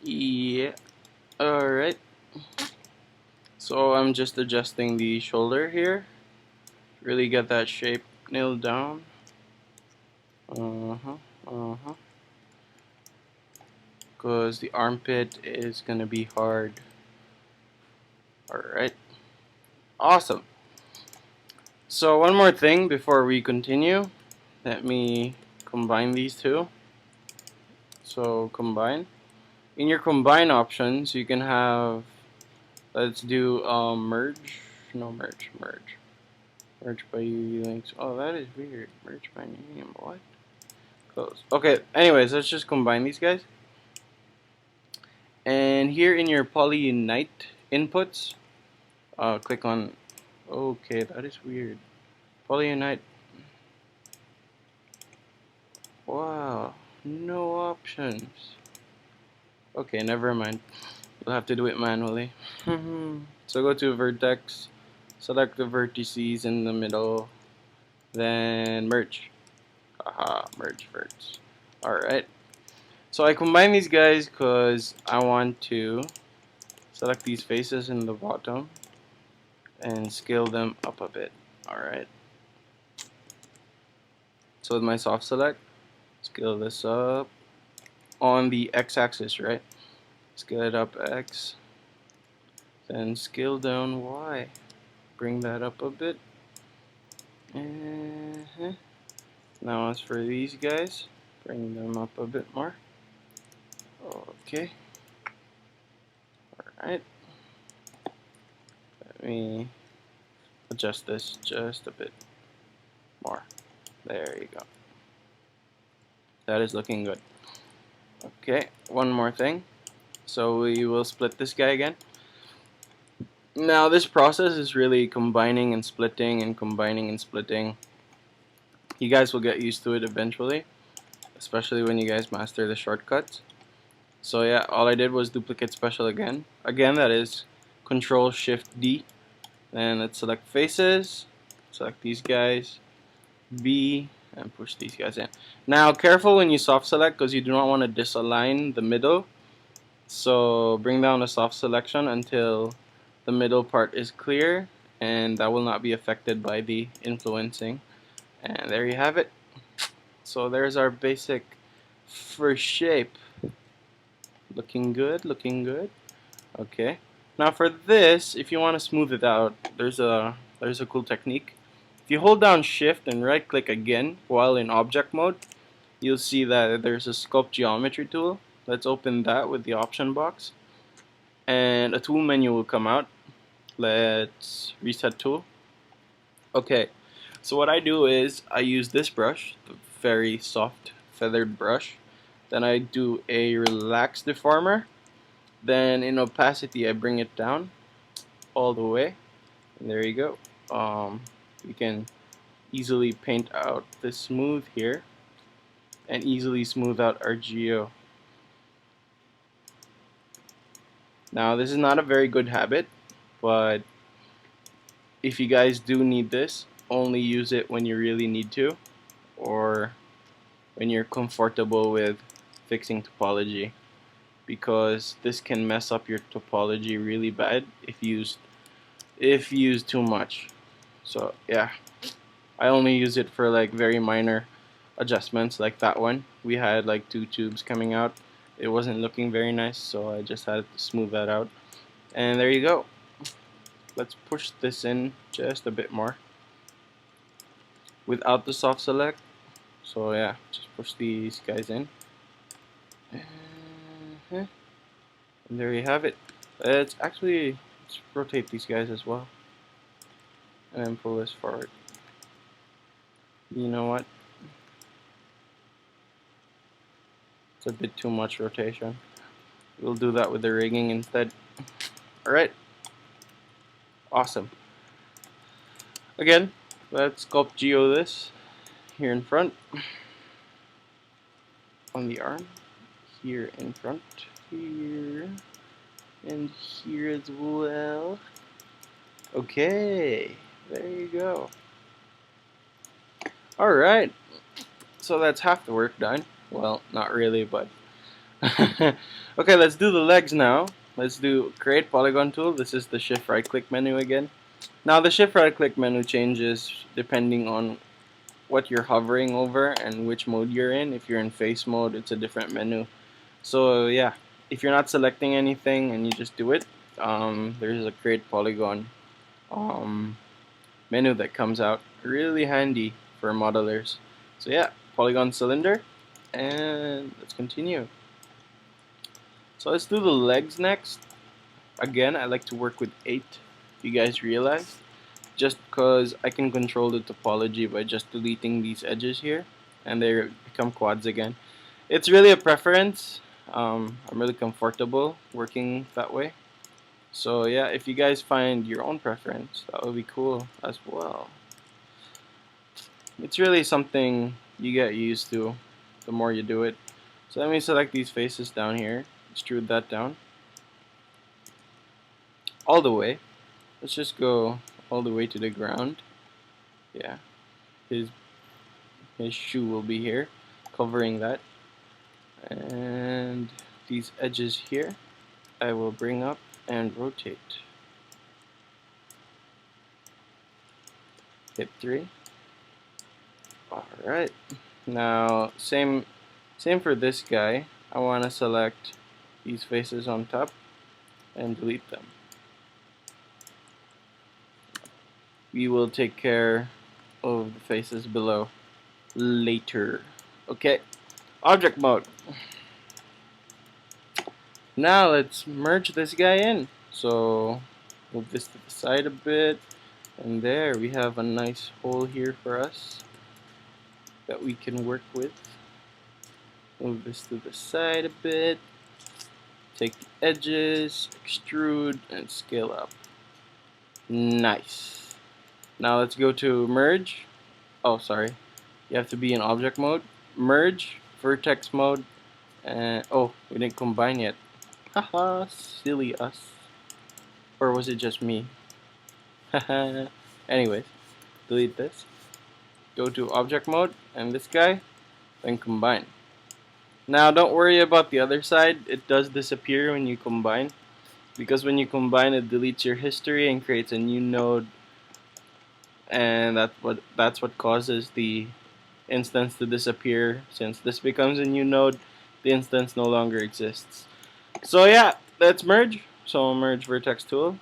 Yeah, alright. So I'm just adjusting the shoulder here. Really get that shape nailed down. Because the armpit is gonna be hard. Alright. Awesome. So one more thing before we continue. Let me combine these two. So combine. In your combine options, you can have, let's do merge. No, merge. Merge by UV links. Oh, that is weird. Merge by name. What? Close. Okay, anyways, let's just combine these guys. And here in your polyunite inputs, click on, okay, that is weird. Polyunite. Wow, no options. Okay, never mind. We'll have to do it manually. So go to vertex, select the vertices in the middle, then merge. Aha, merge verts. Alright. So I combine these guys because I want to select these faces in the bottom and scale them up a bit. Alright. So with my soft select, scale this up on the x-axis, right? Scale it up x, then scale down y. Bring that up a bit. Now as for these guys, bring them up a bit more. Okay. Alright. Let me adjust this just a bit more. There you go. That is looking good. Okay, one more thing. So we will split this guy again. Now this process is really combining and splitting and combining and splitting. You guys will get used to it eventually, especially when you guys master the shortcuts. So yeah, all I did was duplicate special again. Again, that is Control Shift D. Then let's select faces, select these guys, B, and push these guys in. Now careful when you soft select because you do not want to disalign the middle. So bring down the soft selection until the middle part is clear, and that will not be affected by the influencing. And there you have it. So there's our basic first shape. Looking good, looking good. Okay. Now for this, if you want to smooth it out, there's a cool technique. If you hold down Shift and right click again while in object mode, you'll see that there's a sculpt geometry tool. Let's open that with the option box. And a tool menu will come out. Let's reset tool. Okay. So what I do is I use this brush, the very soft feathered brush. Then I do a relax deformer. Then in opacity I bring it down all the way. And there you go. You can easily paint out the smooth here and easily smooth out our geo. Now this is not a very good habit, but if you guys do need this, only use it when you really need to, or when you're comfortable with fixing topology, because this can mess up your topology really bad if used too much. So yeah, I only use it for like very minor adjustments, like that one. We had like 2 tubes coming out. It wasn't looking very nice, so I just had to smooth that out. And there you go. Let's push this in just a bit more without the soft select. So yeah, just push these guys in. And there you have it. Let's rotate these guys as well. And then pull this forward. You know what? It's a bit too much rotation. We'll do that with the rigging instead. Alright. Awesome. Again, let's sculpt geo this here in front. On the arm. Here in front. Here. And here as well. Okay. There you go. Alright. So that's half the work done. Well, not really, but Okay, let's do the legs now. Let's do create polygon tool. This is the shift right click menu again. Now the shift right click menu changes depending on what you're hovering over and which mode you're in. If you're in face mode, it's a different menu. So yeah, if you're not selecting anything and you just do it, there's a create polygon menu that comes out. Really handy for modelers. So yeah, polygon cylinder, and let's continue. So let's do the legs next. Again, I like to work with 8, if you guys realize, just because I can control the topology by just deleting these edges here, and they become quads again. It's really a preference. I'm really comfortable working that way. So yeah, if you guys find your own preference, that would be cool as well. It's really something you get used to the more you do it. So let me select these faces down here, extrude that down all the way. Let's just go all the way to the ground. Yeah, his shoe will be here, covering that. And these edges here, I will bring up and rotate. Hit 3. Alright. Now, same for this guy. I want to select these faces on top and delete them. We will take care of the faces below later. Okay, object mode. Now let's merge this guy in. So move this to the side a bit, and there we have a nice hole here for us that we can work with. Move this to the side a bit, take the edges, extrude, and scale up. Nice. Now let's go to merge. Oh, sorry. You have to be in object mode. Merge, vertex mode, and oh, we didn't combine yet. Haha, silly us. Or was it just me? Haha. Anyways, delete this. Go to object mode, and this guy, then combine. Now don't worry about the other side. It does disappear when you combine, because when you combine it deletes your history and creates a new node, and that's what causes the instance to disappear. Since this becomes a new node, the instance no longer exists. So yeah, let's merge. So merge vertex tool.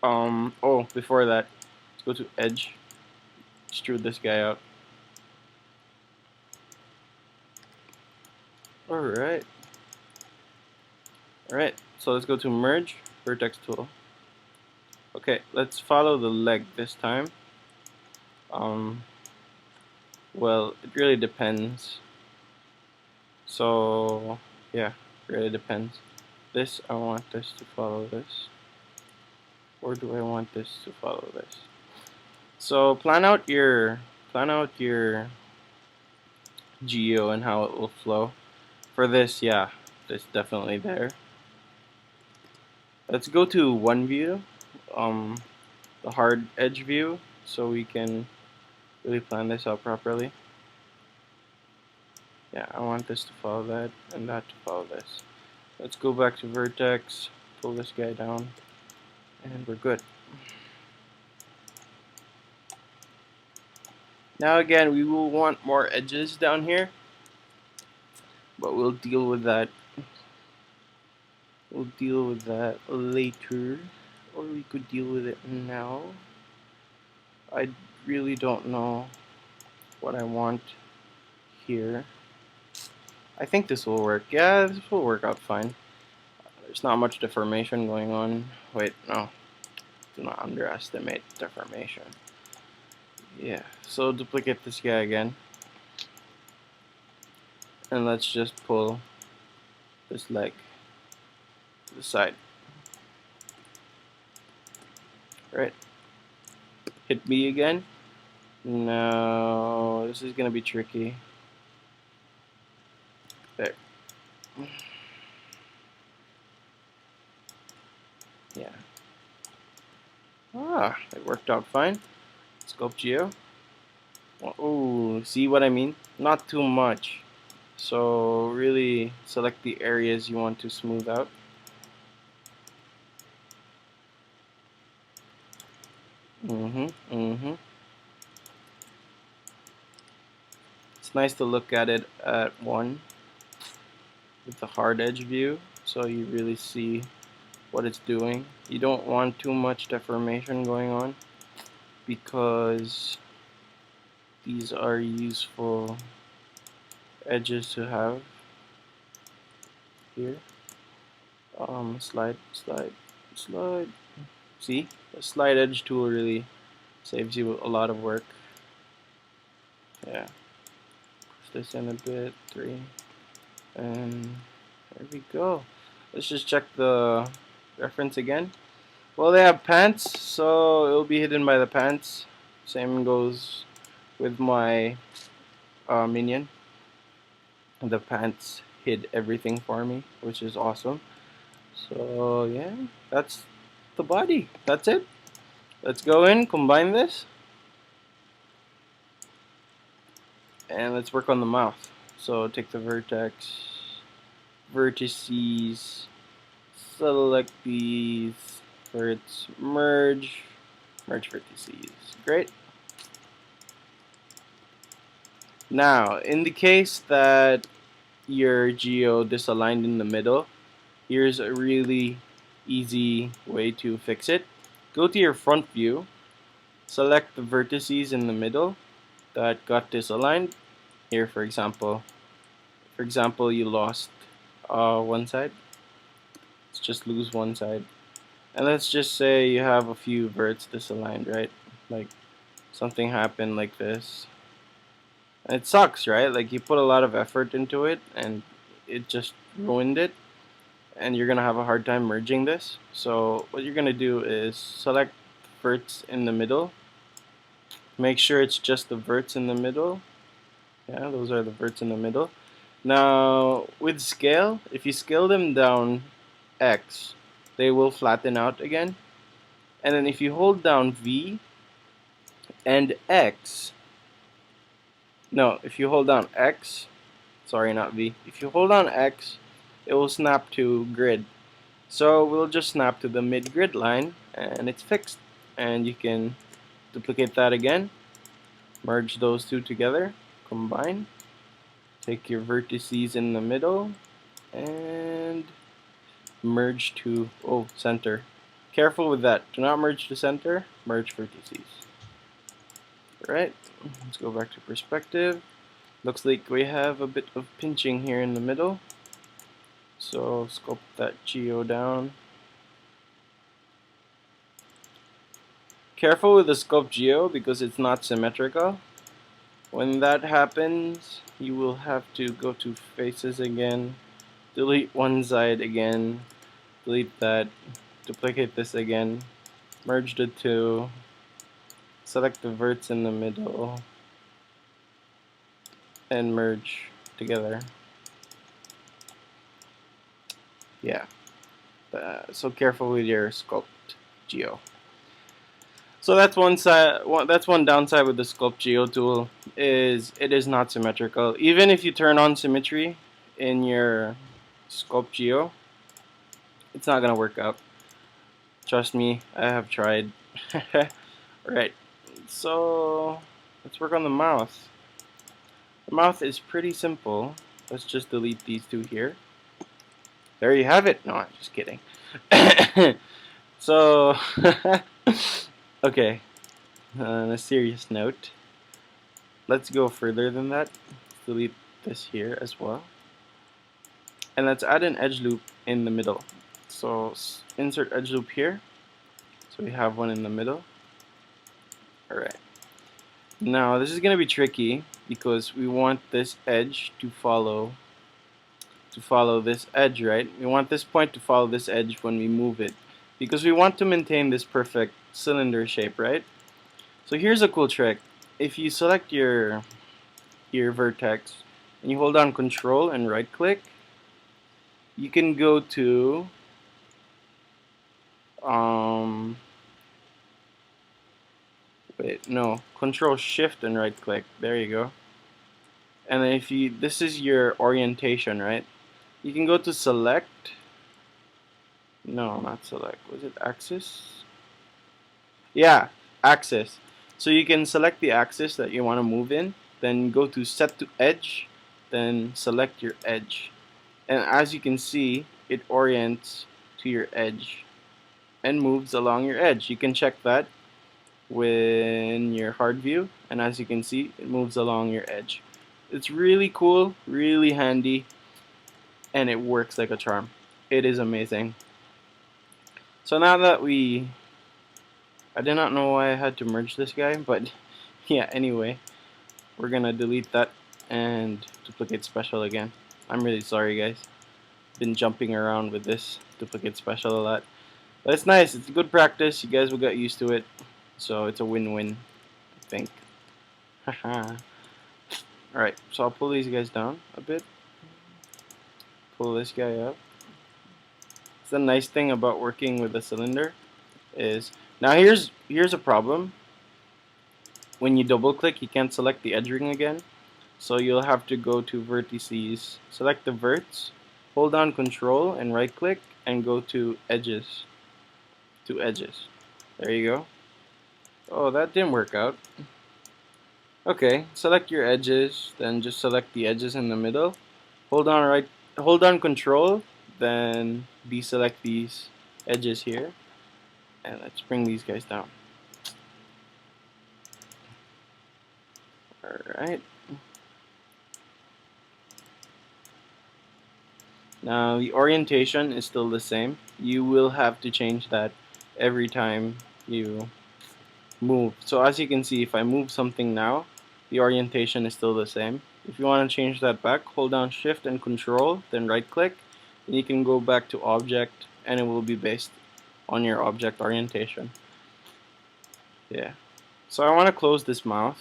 Oh, before that, let's go to edge. Extrude this guy out. Alright. Alright, so let's go to merge vertex tool. Okay, let's follow the leg this time. Well, it really depends. So yeah, it really depends. This, I want this to follow this, or do I want this to follow this? So plan out your geo and how it will flow. For this, yeah, it's definitely there. Let's go to one view, the hard edge view, so we can really plan this out properly. Yeah, I want this to follow that and that to follow this. Let's go back to vertex, pull this guy down, and we're good. Now again, we will want more edges down here, but we'll deal with that. We'll deal with that later, or we could deal with it now. I really don't know what I want here. I think this will work. Yeah, this will work out fine. There's not much deformation going on. Wait, no. Do not underestimate deformation. Yeah, so duplicate this guy again. And let's just pull this leg to the side. Right. Hit B again. No, this is gonna be tricky. There. Yeah. Ah, it worked out fine. Scope geo. Oh, see what I mean? Not too much. So really select the areas you want to smooth out. It's nice to look at it at one with the hard edge view, so you really see what it's doing. You don't want too much deformation going on because these are useful edges to have here. Slide. See, the slide edge tool really saves you a lot of work. Yeah. Push this in a bit. 3. And there we go. Let's just check the reference again. Well, they have pants, so it'll be hidden by the pants. Same goes with my Minion. The pants hid everything for me, which is awesome. So yeah, that's the body. That's it. Let's go in, combine this, and let's work on the mouth. So take the vertices, select these, merge vertices. Great. Now, in the case that your geo disaligned in the middle, here's a really easy way to fix it. Go to your front view, select the vertices in the middle that got disaligned. Here, for example, you lost one side. Let's just lose one side. And let's just say you have a few verts disaligned, right? Like something happened like this. And it sucks, right? Like you put a lot of effort into it and it just ruined it. And you're gonna have a hard time merging this. So what you're gonna do is select verts in the middle. Make sure it's just the verts in the middle. Yeah, those are the verts in the middle. Now with scale, if you scale them down X, they will flatten out again. And then if you hold down V and X, no, if you hold down X, sorry, not V. If you hold down X, it will snap to grid. So we'll just snap to the mid grid line and it's fixed. And you can duplicate that again, merge those two together, combine, take your vertices in the middle and merge to center. Careful with that. Do not merge to center, merge vertices. Alright, let's go back to perspective. Looks like we have a bit of pinching here in the middle. So sculpt that geo down. Careful with the sculpt geo because it's not symmetrical. When that happens, you will have to go to faces again, delete one side again, delete that, duplicate this again, merge the two, select the verts in the middle, and merge together. Yeah. So careful with your sculpt geo. So that's one side. That's one downside with the sculpt geo tool is it is not symmetrical. Even if you turn on symmetry in your sculpt geo, it's not gonna work out. Trust me, I have tried. Right. So let's work on the mouth. The mouth is pretty simple. Let's just delete these two here. There you have it. No, I'm just kidding. So, okay, on a serious note, let's go further than that. Delete this here as well. And let's add an edge loop in the middle. So insert edge loop here. So we have one in the middle. Alright. Now this is going to be tricky because we want this edge to follow this edge, right? We want this point to follow this edge when we move it because we want to maintain this perfect cylinder shape, right? So here's a cool trick. If you select your vertex and you hold down Control and right click, you can go to Control Shift and right click. There you go. And if you, this is your orientation, right? You can go to select. No, not select. Was it axis? Yeah, axis. So you can select the axis that you want to move in, then go to set to edge, then select your edge. And as you can see, it orients to your edge and moves along your edge. You can check that when your hard view, and as you can see, it moves along your edge. It's really cool, really handy, and it works like a charm. It is amazing. So now that I did not know why I had to merge this guy, but yeah, anyway, we're gonna delete that and duplicate special again. I'm really sorry, guys. Been jumping around with this duplicate special a lot. But it's nice, it's good practice, you guys will get used to it. So it's a win-win, I think. Haha. Alright, so I'll pull these guys down a bit. Pull this guy up. The nice thing about working with a cylinder is, now here's a problem. When you double click, you can't select the edge ring again. So you'll have to go to vertices, select the verts, hold down control and right click and go to edges. To edges. There you go. Oh, that didn't work out. Okay, select your edges, then just select the edges in the middle. Hold down control, then deselect these edges here. And let's bring these guys down. Alright. Now the orientation is still the same. You will have to change that every time you move. So as you can see, if I move something now, the orientation is still the same. If you want to change that back, hold down shift and control, then right click, and you can go back to object and it will be based on your object orientation. Yeah. So I want to close this mouth.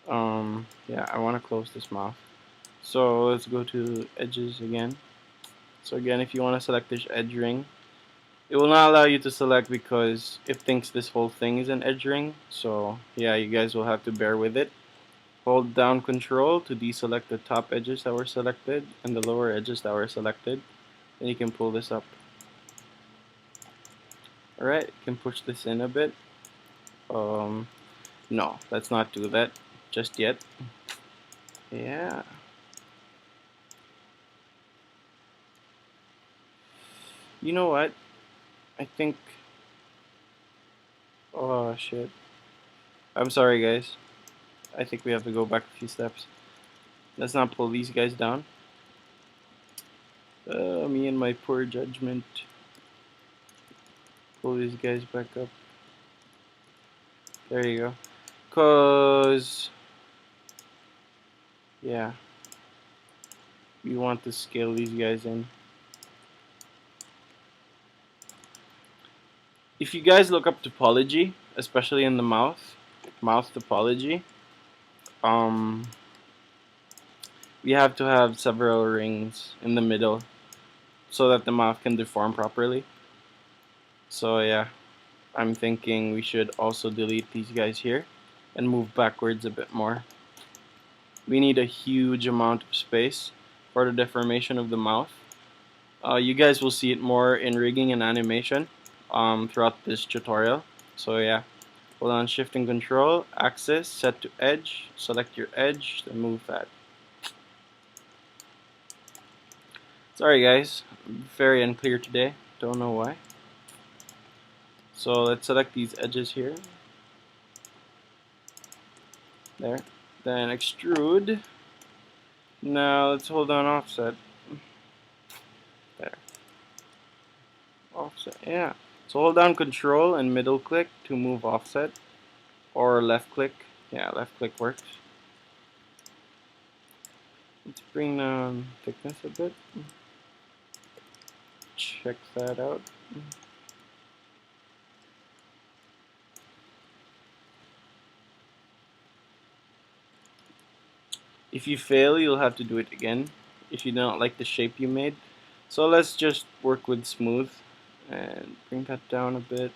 Yeah, I want to close this mouth. So let's go to edges again. So again, if you want to select this edge ring, it will not allow you to select because it thinks this whole thing is an edge ring. So yeah, you guys will have to bear with it. Hold down control to deselect the top edges that were selected and the lower edges that were selected. And you can pull this up. Alright, you can push this in a bit. No, let's not do that just yet. Yeah. You know what? I think... Oh shit. I'm sorry guys. I think we have to go back a few steps. Let's not pull these guys down. Me and my poor judgment. Pull these guys back up. There you go. Cause yeah, we want to scale these guys in. If you guys look up topology, especially in the mouth topology, we have to have several rings in the middle so that the mouth can deform properly. So yeah, I'm thinking we should also delete these guys here and move backwards a bit more. We need a huge amount of space for the deformation of the mouth. You guys will see it more in rigging and animation throughout this tutorial. So yeah, hold on shift and control, axis, set to edge, select your edge, then move that. Sorry guys, very unclear today, don't know why. So let's select these edges here. There. Then extrude. Now let's hold on offset. There. Offset, yeah. So hold down control and middle click to move offset. Or left click. Yeah, left click works. Let's bring down thickness a bit. Check that out. If you fail, you'll have to do it again if you don't like the shape you made. So let's just work with smooth and bring that down a bit.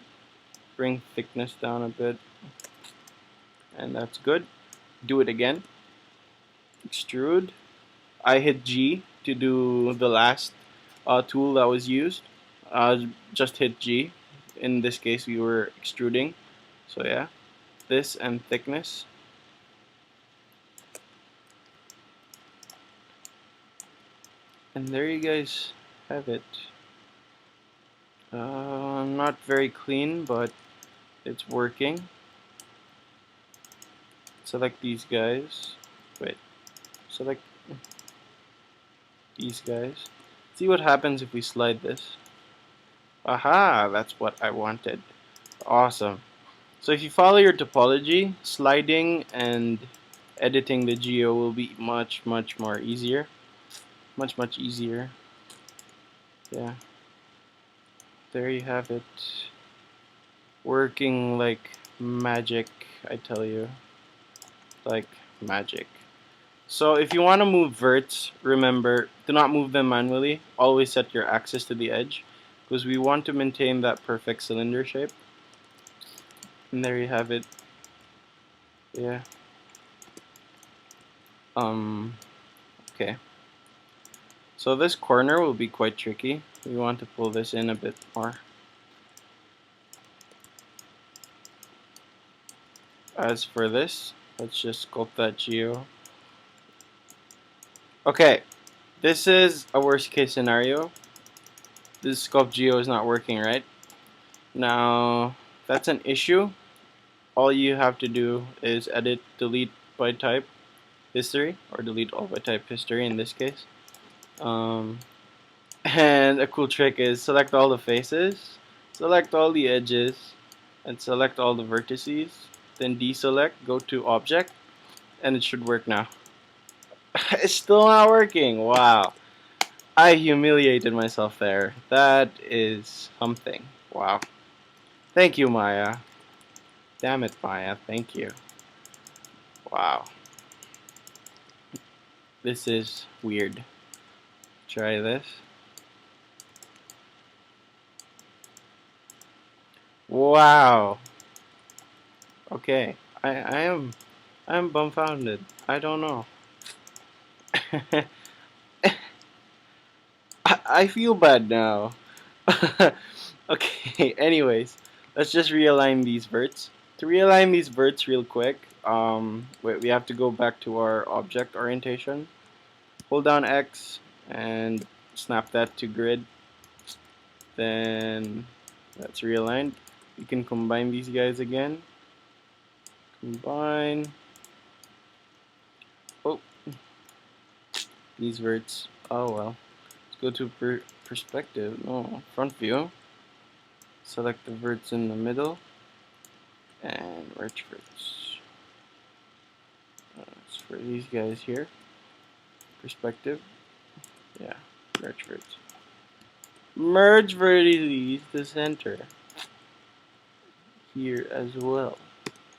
Bring thickness down a bit. And that's good. Do it again. extrude. I hit G to do the last tool that was used. Just hit G. In this case, we were extruding. So yeah, this and thickness. And there you guys have it. Not very clean, but it's working. Select these guys. Wait, select these guys. See what happens if we slide this. Aha, that's what I wanted. Awesome. So if you follow your topology, sliding and editing the geo will be much more easier. Much easier. Yeah. There you have it. Working like magic, I tell you. Like magic. So if you want to move verts, remember, do not move them manually. Always set your axis to the edge, because we want to maintain that perfect cylinder shape. And there you have it. Yeah. Okay. So this corner will be quite tricky. We want to pull this in a bit more. As for this, let's just sculpt that geo. Okay, this is a worst case scenario. This sculpt geo is not working right. Now, that's an issue. All you have to do is edit delete by type history, or delete all by type history in this case. And a cool trick is select all the faces, select all the edges, and select all the vertices. Then deselect, go to object, and it should work now. It's still not working. Wow. I humiliated myself there. That is something. Wow. Thank you, Maya. Damn it, Maya. Thank you. Wow. This is weird. Try this. Wow. Okay. I am dumbfounded. I don't know. I feel bad now. Okay, anyways, let's just realign these verts. To realign these verts real quick, we have to go back to our object orientation. Hold down X and snap that to grid. Then that's realigned. You can combine these guys again. Combine. Oh, these verts. Oh well. Let's go to perspective. No, front view. Select the verts in the middle and merge verts. That's for these guys here. Perspective. Yeah, merge verts. Merge vertices to center. Here as well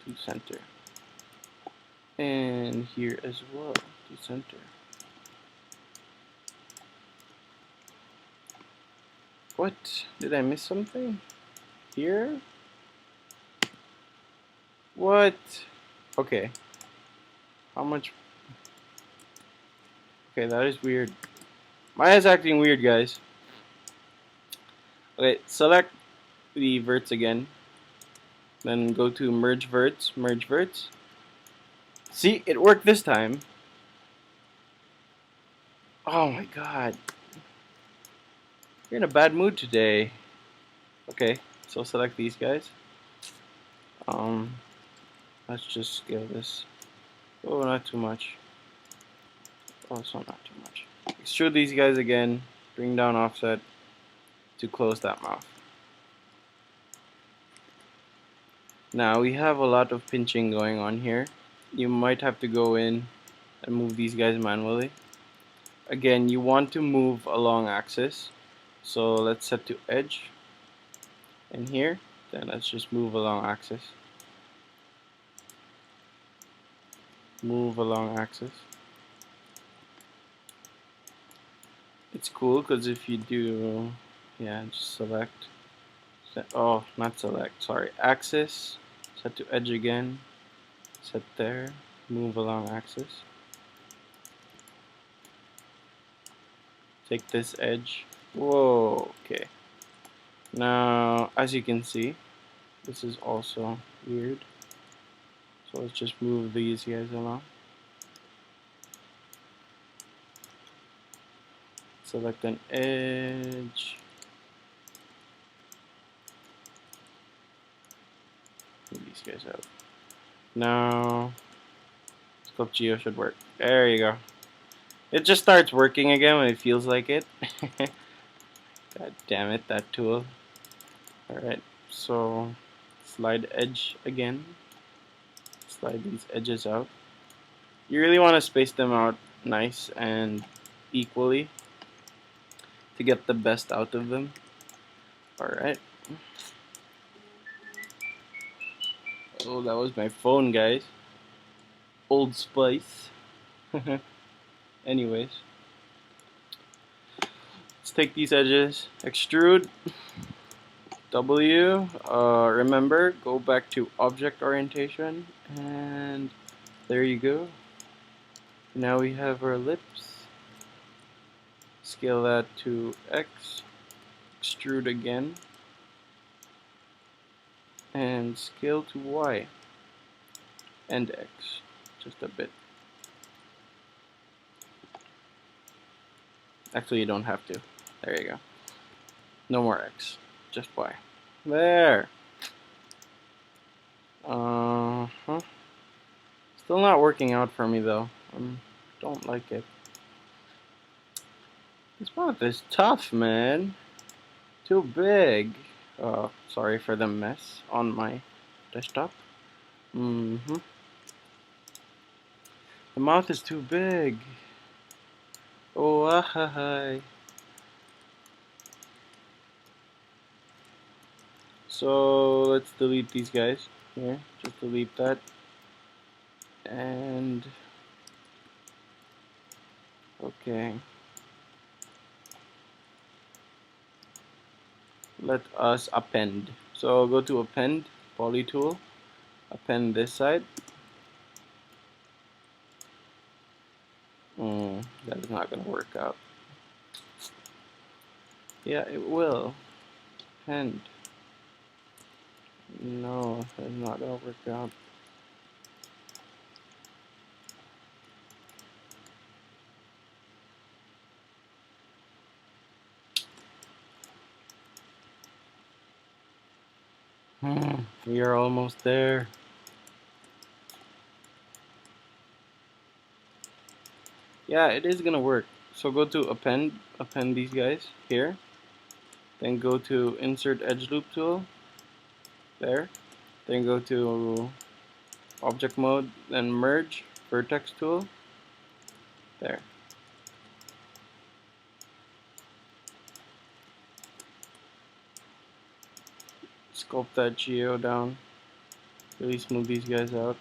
to center. And here as well to center. What? Did I miss something? Here? What? Okay. How much? Okay, that is weird. Maya's acting weird, guys. Okay, select the verts again. Then go to merge verts, merge verts. See, it worked this time. Oh my god. You're in a bad mood today. Okay, so select these guys. Let's just scale this. Oh, not too much. Also not too much. Extrude these guys again. Bring down offset to close that mouth. Now we have a lot of pinching going on here. You might have to go in and move these guys manually. Again, you want to move along axis. So let's set to edge. And here, then let's just move along axis. Move along axis. It's cool because if you do, yeah, just select. Oh, not select, sorry. Axis, set to edge again. Set there, move along axis. take this edge. Whoa, okay. Now, as you can see, this is also weird. So let's just move these guys along. Select an edge. Move these guys out. Now, Scope Geo should work. There you go. It just starts working again when it feels like it. God damn it, that tool. Alright, so slide edge again. Slide these edges out. You really want to space them out nice and equally to get the best out of them. Alright. Oh, that was my phone, guys. Old Spice. Anyways. Let's take these edges. Extrude. W. Remember, go back to object orientation. And there you go. Now we have our lips. Scale that to X. Extrude again. And scale to Y. And X. Just a bit. Actually, you don't have to. There you go. No more X. Just Y. There. Still not working out for me though. Don't like it. This month is tough, man. Too big. Sorry for the mess on my desktop. The mouth is too big. Oh, hi. So let's delete these guys here. Just delete that. And okay. Let us append. So go to append, poly tool, append this side. That is not going to work out. Yeah, it will. Append. No, that's not going to work out. We are almost there. Yeah, it is gonna work. So go to append these guys here. Then go to insert edge loop tool. There. Then go to object mode, then merge vertex tool. There. Sculpt that geo down. Really smooth these guys out.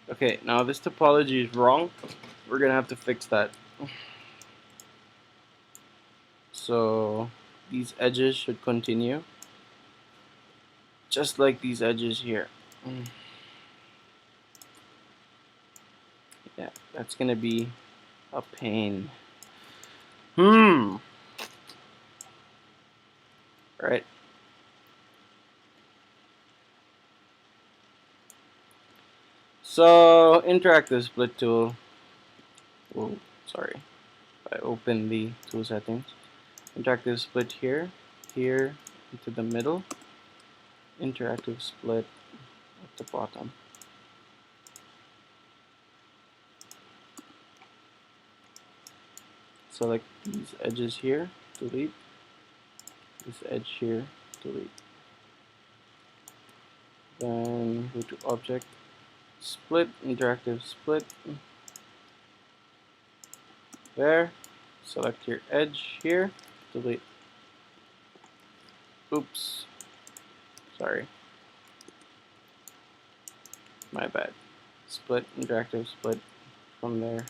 Okay, now this topology is wrong. We're gonna have to fix that. So these edges should continue. Just like these edges here. Yeah, that's gonna be a pain. Right. So interactive split tool. Whoa, sorry. I open the tool settings. Interactive split here, here, into the middle. Interactive split at the bottom. Select these edges here, delete. This edge here, delete. Then go to object, split, interactive split. There. Select your edge here, delete. Oops. Sorry. My bad. Split, interactive split from there.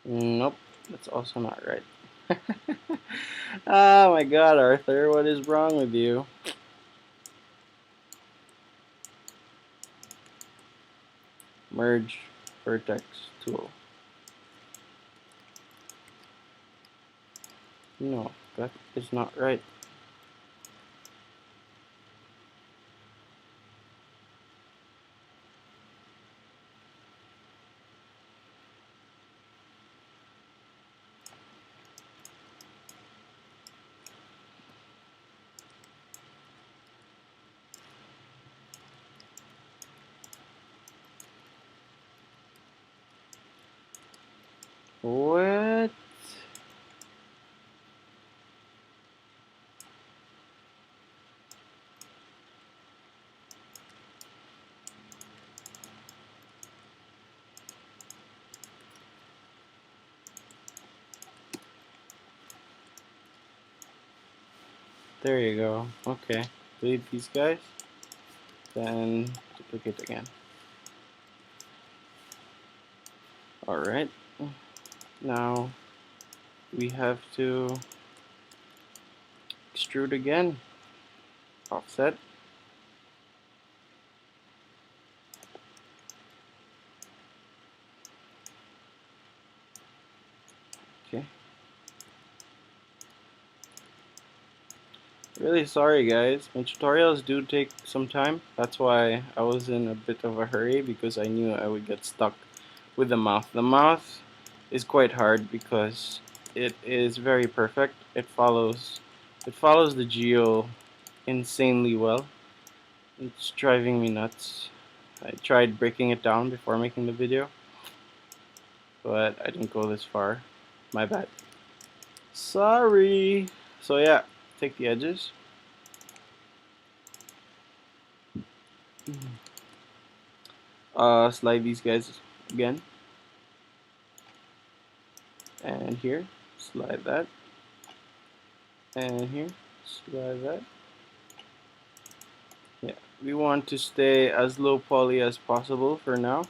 Nope, that's also not right. Oh my god, Aurthur, what is wrong with you? Merge vertex tool. No, that is not right. What? There you go. Okay. Delete these guys. Then duplicate again. Alright. Now we have to extrude again. Offset. Okay. Really sorry guys, my tutorials do take some time. That's why I was in a bit of a hurry, because I knew I would get stuck with the mouth. The mouth is quite hard because it is very perfect. It follows the geo insanely well. It's driving me nuts. I tried breaking it down before making the video, but I didn't go this far. My bad. Sorry. So yeah, take the edges. Slide these guys again. And here, slide that. And here, slide that. Yeah, we want to stay as low poly as possible for now,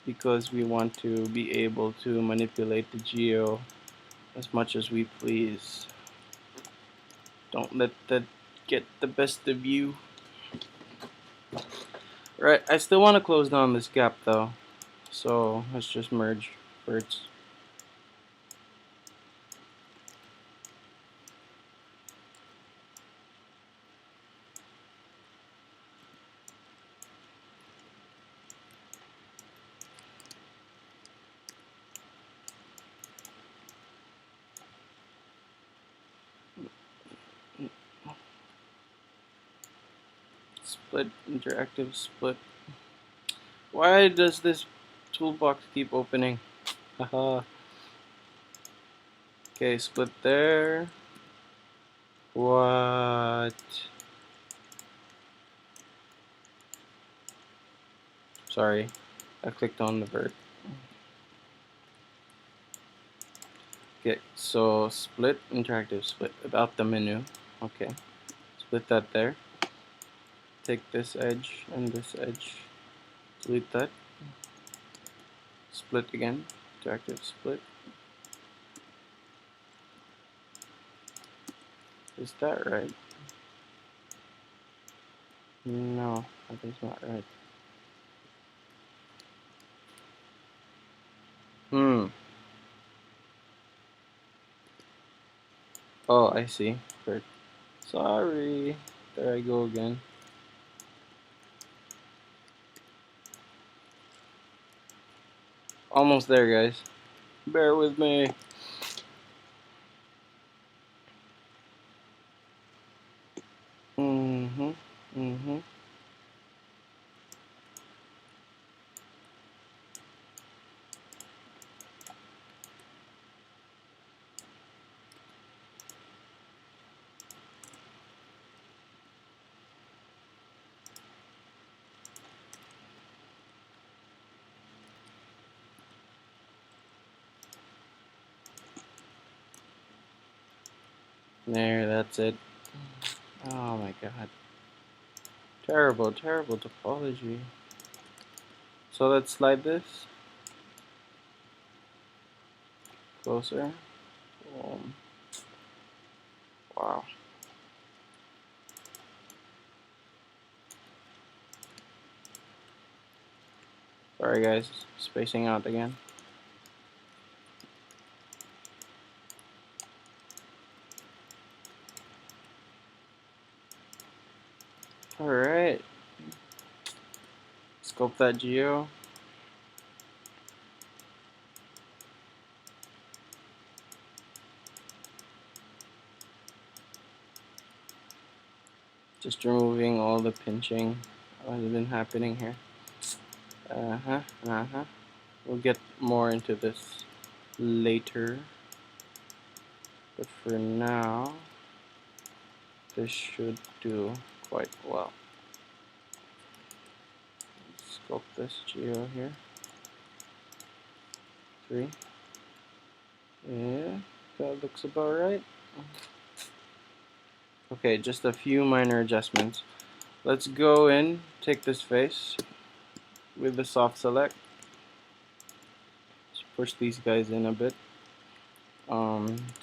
because we want to be able to manipulate the geo as much as we please. Don't let that get the best of you. Right, I still want to close down this gap though, so let's just merge verts. Split, interactive split. Why does this toolbox keep opening? Haha. Okay, split there. What? Sorry, I clicked on the vert. Okay, so split, interactive split, about the menu. Okay, split that there. Take this edge and this edge, delete that. Split again, interactive split. Is that right? No, that is not right. Oh, I see. Vert. Sorry. There I go again. Almost there, guys. Bear with me. Mm-hmm. There, that's it. Oh my god. Terrible, terrible topology. So let's slide this closer. Boom. Wow. Sorry guys, spacing out again. Alright. Scope that geo. Just removing all the pinching that has been happening here. We'll get more into this later. But for now, this should do quite well. Sculpt this geo here. 3. Yeah, that looks about right. Okay, just a few minor adjustments. Let's go in, take this face with the soft select. Just push these guys in a bit.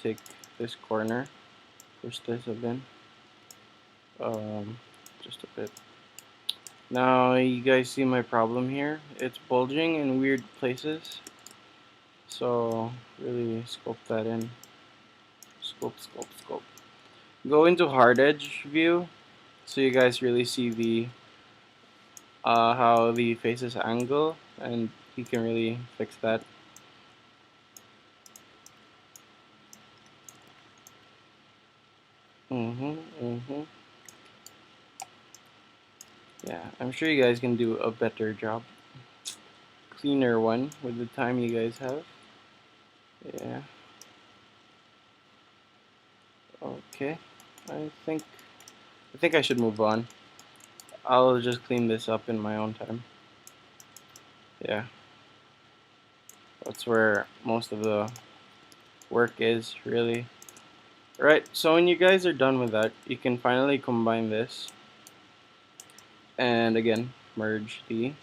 Take this corner, push this a bit. Just a bit. Now you guys see my problem here. It's bulging in weird places. So really sculpt that in. Sculpt. Go into hard edge view so you guys really see the how the faces angle, and you can really fix that. Yeah, I'm sure you guys can do a better job. Cleaner one with the time you guys have. Yeah. Okay. I think I should move on. I'll just clean this up in my own time. Yeah. That's where most of the work is, really. Right, so when you guys are done with that, you can finally combine this. And again, merge the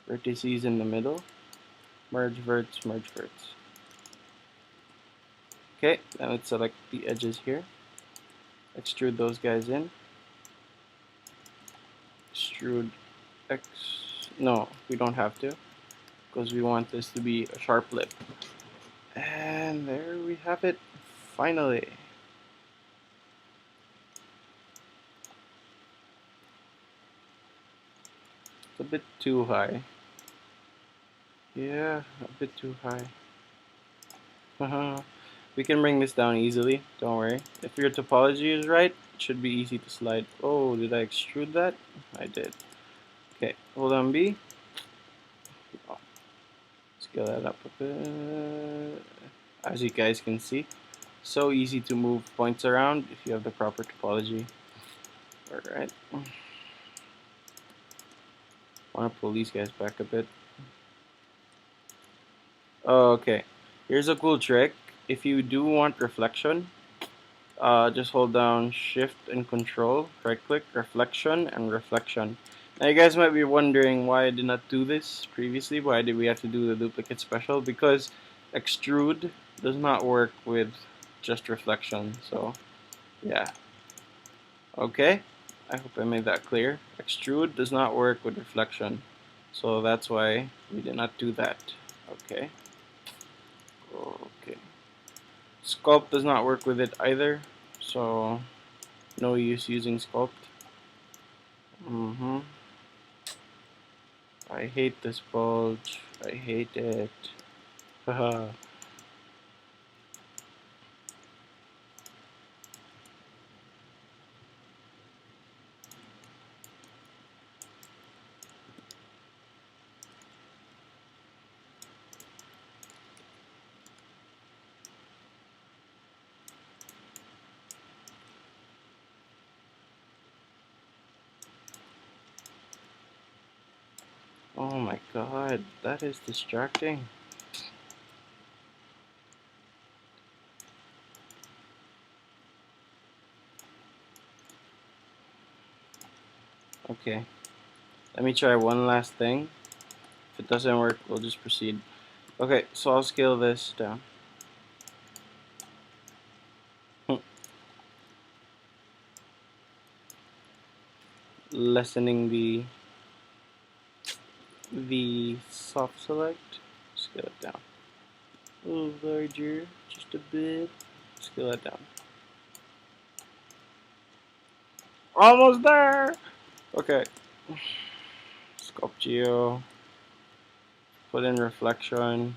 vertices in the middle. Merge verts, merge verts. Okay, now let's select the edges here. Extrude those guys in. Extrude X. No, we don't have to, because we want this to be a sharp lip. And there we have it, finally. It's a bit too high. Yeah, a bit too high. We can bring this down easily, don't worry. If your topology is right, it should be easy to slide. Oh, did I extrude that? I did. Okay, hold on B. Oh, scale that up a bit. As you guys can see, so easy to move points around if you have the proper topology. Alright. Want to pull these guys back a bit. Oh, okay. Here's a cool trick. If you do want reflection, just hold down Shift and Control, right click, reflection and reflection. Now you guys might be wondering why I did not do this previously. Why did we have to do the duplicate special? Because extrude does not work with just reflection. So yeah. Okay. I hope I made that clear. Extrude does not work with reflection. So that's why we did not do that. Okay. Okay. Sculpt does not work with it either. So no use using sculpt. I hate this bulge. I hate it. Haha. Oh my god, that is distracting. Okay, let me try one last thing. If it doesn't work, we'll just proceed. Okay, so I'll scale this down. lessening the soft select. Scale it down. A little larger, just a bit. Scale it down. Almost there! Okay. Sculpt Geo. Put in reflection.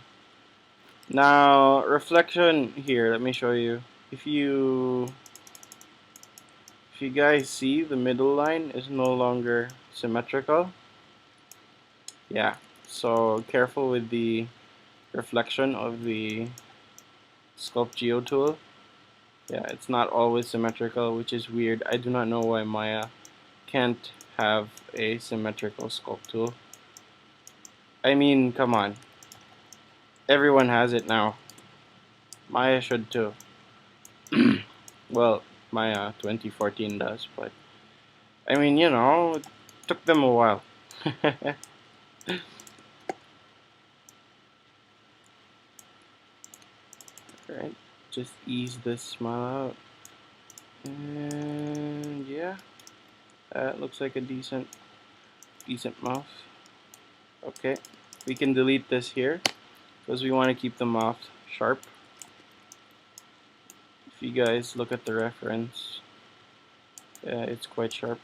Now, reflection here, let me show you. If you guys see, the middle line is no longer symmetrical. Yeah, so careful with the reflection of the Sculpt Geo tool. Yeah, it's not always symmetrical, which is weird. I do not know why Maya can't have a symmetrical sculpt tool. I mean, come on. Everyone has it now. Maya should too. Well, Maya 2014 does, but I mean, you know, it took them a while. Alright, just ease this smile out. And yeah, that looks like a decent mouth. Okay, we can delete this here because we want to keep the mouth sharp. If you guys look at the reference, yeah, it's quite sharp.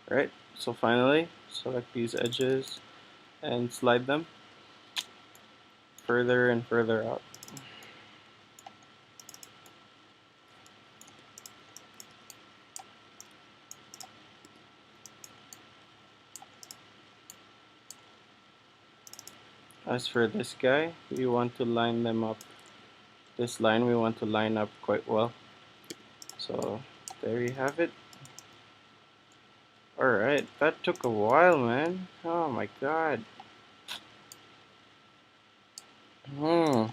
Right, so finally, select these edges and slide them further and further out. As for this guy, we want to line them up. This line we want to line up quite well. So there you have it. Alright, that took a while, man. Oh my god. I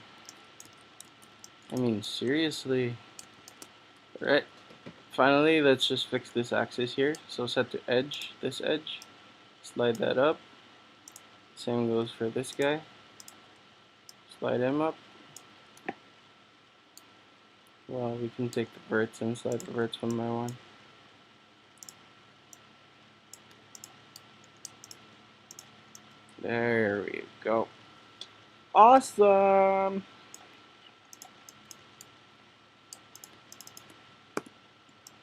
mean, seriously. Alright, finally, let's just fix this axis here. So set to edge, this edge. Slide that up. Same goes for this guy. Slide him up. Well, we can take the verts and slide the verts one by one. There we go. Awesome!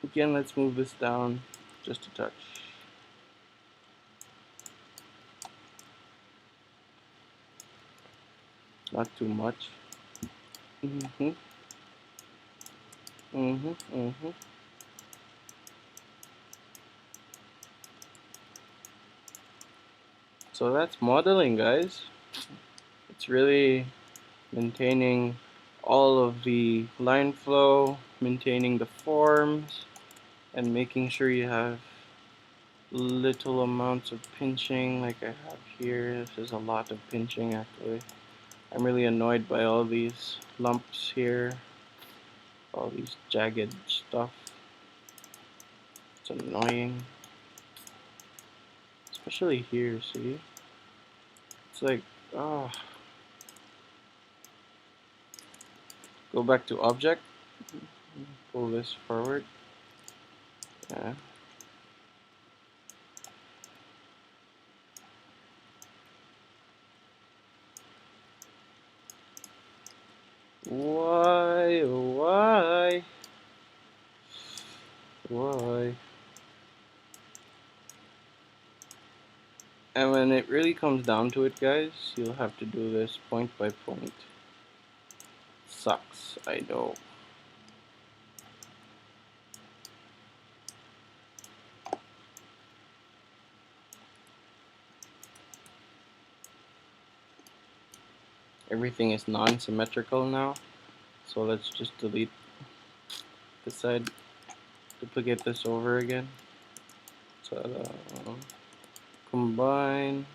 Again, let's move this down just a touch. Not too much. So that's modeling, guys. It's really maintaining all of the line flow, maintaining the forms, and making sure you have little amounts of pinching like I have here. This is a lot of pinching actually. I'm really annoyed by all these lumps here, all these jagged stuff. It's annoying. Especially here, see? It's like, oh. Go back to object. Pull this forward. Yeah. Why? Why? Why? And when it really comes down to it, guys, you'll have to do this point by point. Sucks, I know. Everything is non-symmetrical now, so let's just delete this side, duplicate this over again. So combine,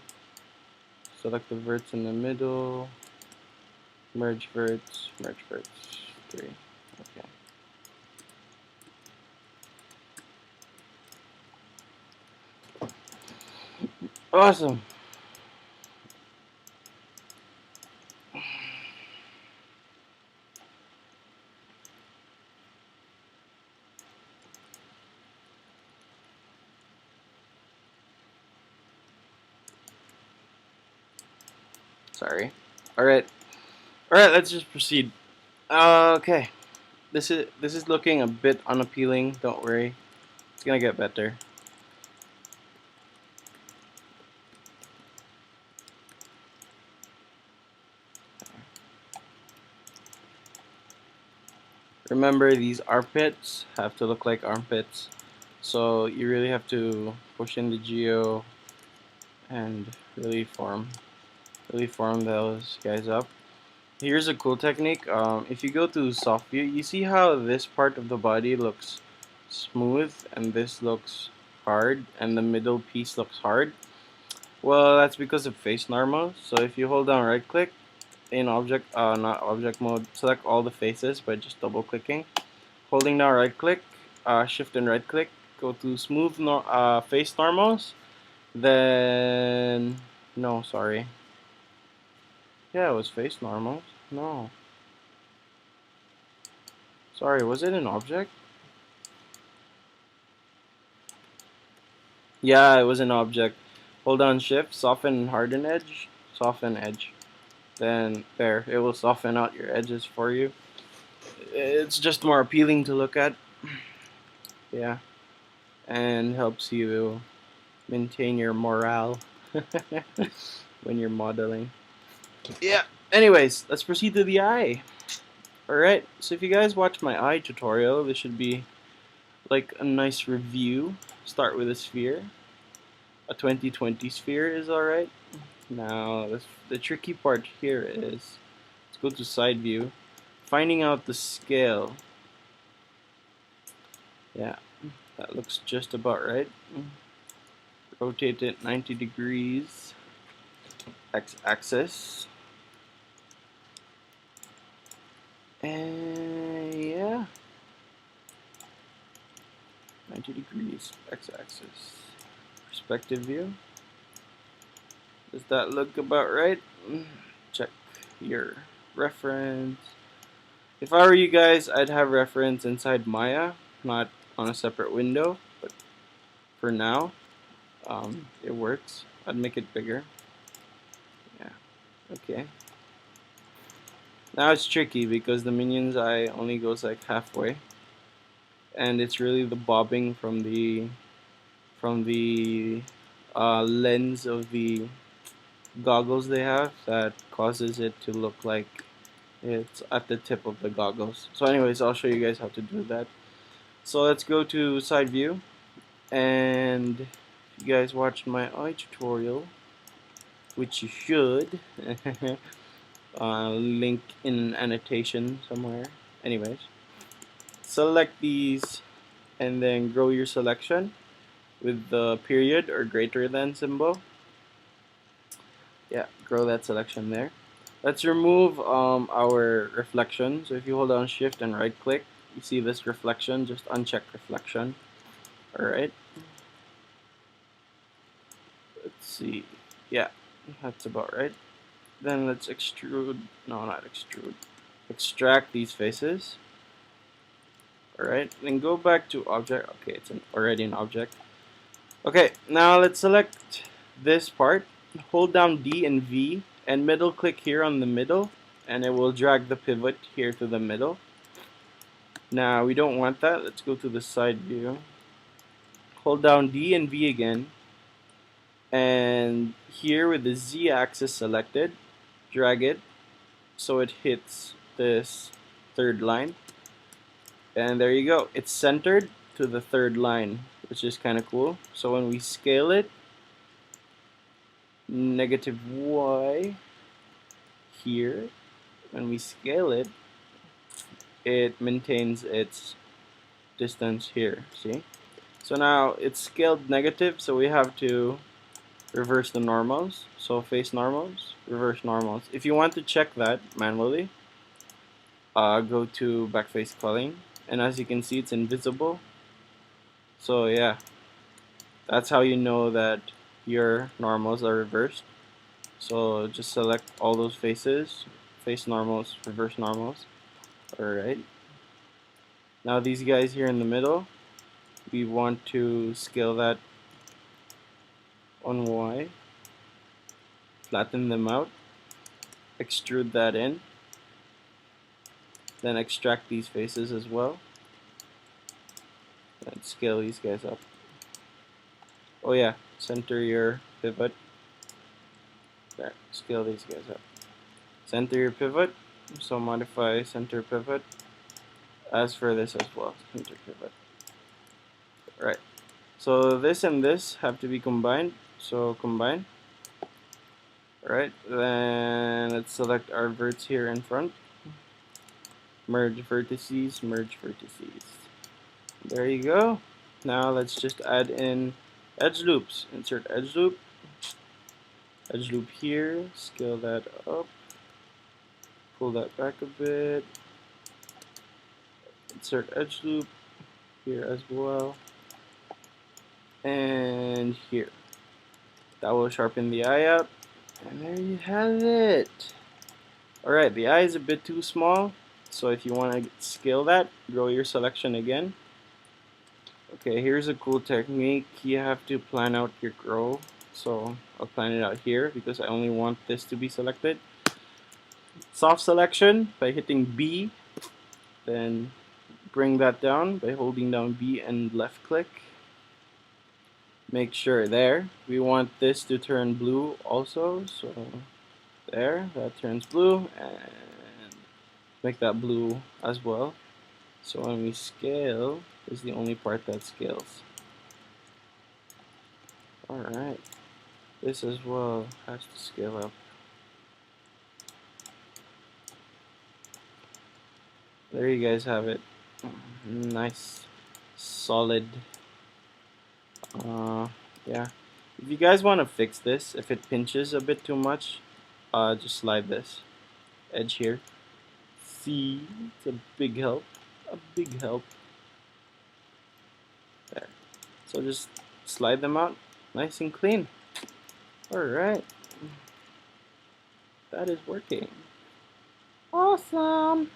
select the verts in the middle, merge verts, 3. Okay. Awesome. Sorry. Alright. Alright, let's just proceed. Okay. This is looking a bit unappealing, don't worry. It's gonna get better. Remember, these armpits have to look like armpits. So you really have to push in the geo and really form those guys up. Here's a cool technique. If you go to soft view, you see how this part of the body looks smooth and this looks hard and the middle piece looks hard. Well, that's because of face normal. So if you hold down right click in object, not object mode, select all the faces by just double clicking. Holding down right click, shift and right click, go to smooth face normals. Then, no, sorry. Yeah, it was face normals. No. Sorry, was it an object? Yeah, it was an object. Hold down shift, soften and harden edge, soften edge. Then there, it will soften out your edges for you. It's just more appealing to look at. Yeah, and helps you maintain your morale when you're modeling. Yeah, anyways, let's proceed to the eye. Alright, so if you guys watch my eye tutorial, this should be like a nice review. Start with a sphere. A 2020 sphere is alright. Now, the tricky part here is, let's go to side view, finding out the scale. Yeah, that looks just about right. Rotate it 90 degrees, x-axis. And yeah, 90 degrees, x-axis. Perspective view. Does that look about right? Check your reference. If I were you guys, I'd have reference inside Maya, not on a separate window, but for now, it works. I'd make it bigger. Yeah, okay. Now it's tricky because the minion's eye only goes like halfway, and it's really the bobbing from the lens of the goggles they have that causes it to look like it's at the tip of the goggles. So anyways, I'll show you guys how to do that. So let's go to side view, and if you guys watched my eye tutorial, which you should, link in an annotation somewhere. Anyways, select these and then grow your selection with the period or greater than symbol. Yeah, grow that selection there. Let's remove our reflection. So if you hold down shift and right click, you see this reflection, just uncheck reflection. Alright. Let's see. Yeah, that's about right. Then let's extrude, no, not extrude, extract these faces. Alright, then go back to object. Okay, it's already an object. Okay, now let's select this part, hold down D and V, and middle click here on the middle, and it will drag the pivot here to the middle. Now we don't want that. Let's go to the side view, hold down D and V again, and here with the Z axis selected, drag it so it hits this third line, and there you go. It's centered to the third line, which is kind of cool. So when we scale it, negative y here, when we scale it, it maintains its distance here, see? So now it's scaled negative, so we have to reverse the normals. So face normals, reverse normals. If you want to check that manually, go to backface culling, and as you can see, it's invisible. So yeah, that's how you know that your normals are reversed. So just select all those faces, face normals, reverse normals. Alright. Now these guys here in the middle, we want to scale that on Y, flatten them out. extrude that in. Then extract these faces as well. And scale these guys up. Oh yeah, center your pivot. There, scale these guys up. Center your pivot. So modify center pivot. As for this as well, center pivot. Right. So this and this have to be combined. So combine. Right. Then let's select our verts here in front. Merge vertices, merge vertices. There you go. Now let's just add in edge loops. Insert edge loop. Edge loop here. Scale that up. Pull that back a bit. Insert edge loop here as well. And here. That will sharpen the eye up. And there you have it. Alright, the eye is a bit too small. So if you want to scale that, grow your selection again. Okay, here's a cool technique. You have to plan out your grow. So I'll plan it out here because I only want this to be selected. Soft selection by hitting B. Then bring that down by holding down B and left click. Make sure there. We want this to turn blue also. So there, that turns blue. And make that blue as well. So when we scale, this is the only part that scales. Alright. This as well has to scale up. There you guys have it. Nice, solid. Yeah. If you guys want to fix this, if it pinches a bit too much, just slide this edge here. See, it's a big help. A big help. There. So just slide them out, nice and clean. Alright. That is working. Awesome.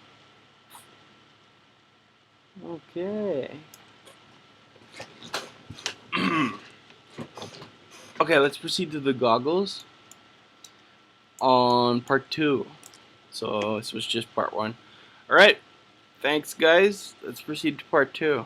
Okay. Okay, let's proceed to the goggles on part 2. So this was just part 1. Alright, thanks guys. Let's proceed to part 2.